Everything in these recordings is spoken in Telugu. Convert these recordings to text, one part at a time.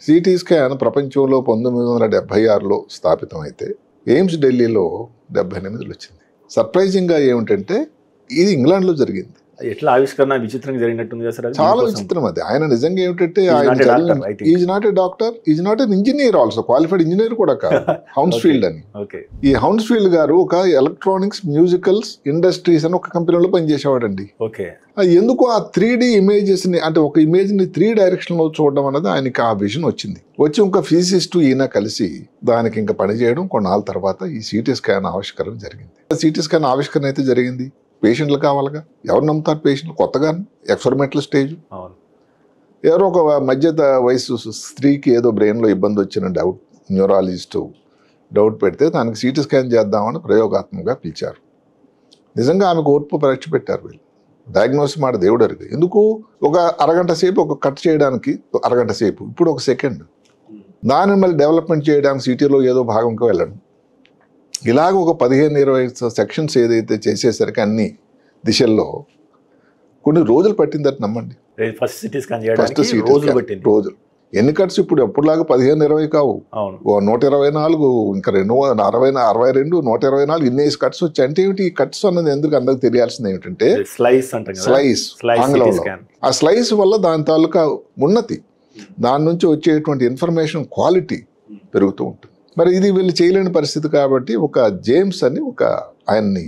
సిటీ స్కాన్ ప్రపంచంలో 1976లో స్థాపితమైతే ఎయిమ్స్ ఢిల్లీలో 78లో వచ్చింది. సర్ప్రైజింగ్గా ఏమిటంటే ఇది ఇంగ్లాండ్లో జరిగింది. ఎట్లా ఆవిష్కరణ విచిత్రంగా జరిగినట్టుంది కదా సార్? చాలా విచిత్రం అది. ఆయన నిజంగా ఏమిటంటే is not a doctor, is not an engineer also, qualified engineer కూడా కాదు. హౌన్స్ఫీల్డ్ అని. ఈ హౌన్స్ఫీల్డ్ గారు ఒక ఎలక్ట్రానిక్స్ మ్యూజికల్స్ ఇండస్ట్రీస్ అని ఒక కంపెనీలో పనిచేసేవాడండి. ఎందుకు ఆ 3D ఇమేజెస్ ని, అంటే ఒక ఇమేజ్ ని 3 డైరెక్షన్ లో చూడడం అనేది ఆయనకి ఆ విజన్ వచ్చింది. వచ్చి ఇంకా ఫిజిసిస్ట్ ఈయన కలిసి దానికి ఇంకా పనిచేయడం. కొన్నాళ్ళ తర్వాత ఈ సిటీ స్కాన్ ఆవిష్కరణ జరిగింది. సిటీ స్కాన్ ఆవిష్కరణ అయితే జరిగింది. పేషెంట్లు కావాలిగా, ఎవరు నమ్ముతారు పేషెంట్లు? కొత్తగా ఎక్స్పెరిమెంటల్ స్టేజ్. ఎవరో ఒక మధ్య వయసు స్త్రీకి ఏదో బ్రెయిన్లో ఇబ్బంది వచ్చిన డౌట్, న్యూరాలజిస్ట్ డౌట్ పెడితే దానికి సిటీ స్కాన్ చేద్దామని ప్రయోగాత్మకంగా పిలిచారు. నిజంగా ఆమెకు ఓర్పు పరీక్ష పెట్టారు వీళ్ళు. డయాగ్నోసిస్ మాట దేవుడు అరిగి. ఎందుకు? ఒక అరగంట సేపు ఒక కట్ చేయడానికి అరగంట సేపు, ఇప్పుడు ఒక సెకండ్. దాన్ని మళ్ళీ డెవలప్మెంట్ చేయడానికి సిటీలో ఏదో భాగంగా వెళ్ళడం. ఇలాగ ఒక 15-20 సెక్షన్స్ ఏదైతే చేసేసరికి అన్ని దిశల్లో కొన్ని రోజులు పట్టిందట. నమ్మండి. ఫస్ట్ సిటీ స్కాన్ రోజులు. ఎన్ని కట్స్ ఇప్పుడు ఎప్పుడులాగా 15-20 కావు, 124, ఇంకా 62, 124, ఇన్ని కట్స్ వచ్చాయి. అంటే ఏమిటి ఈ కట్స్ అన్నది? ఎందుకు అందరికి తెలియాల్సింది ఏమిటంటే స్లైస్ ఆంగ్లంలో. ఆ స్లైస్ వల్ల దాని తాలూకా ఉన్నతి, దాని నుంచి వచ్చేటువంటి ఇన్ఫర్మేషన్ క్వాలిటీ పెరుగుతూ ఉంటుంది. మరి ఇది వీళ్ళు చేయలేని పరిస్థితి కాబట్టి ఒక జేమ్స్ అని ఒక ఆయన్ని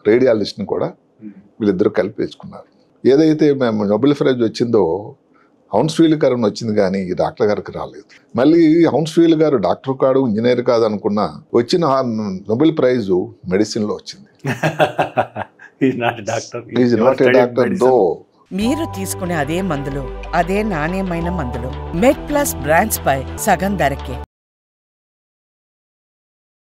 రేడియాలజిస్ట్ని కూడా వీళ్ళిద్దరూ కలిపి వేసుకున్నారు. ఏదైతే మేము నోబెల్ ప్రైజ్ వచ్చిందో హౌన్స్ఫీల్డ్ గారు వచ్చింది, కానీ ఈ డాక్టర్ గారికి రాలేదు. మళ్ళీ హౌన్స్ఫీల్డ్ గారు డాక్టర్ కాడు, ఇంజనీర్ కాదు అనుకున్నా వచ్చిన నోబెల్ ప్రైజ్ మెడిసిన్లో వచ్చింది. మీరు తీసుకునే అదే మందులు, అదే నాణ్యమైన మందులు మెడ్ ప్లస్ బ్రాండ్స్ పై సగం ధరకే.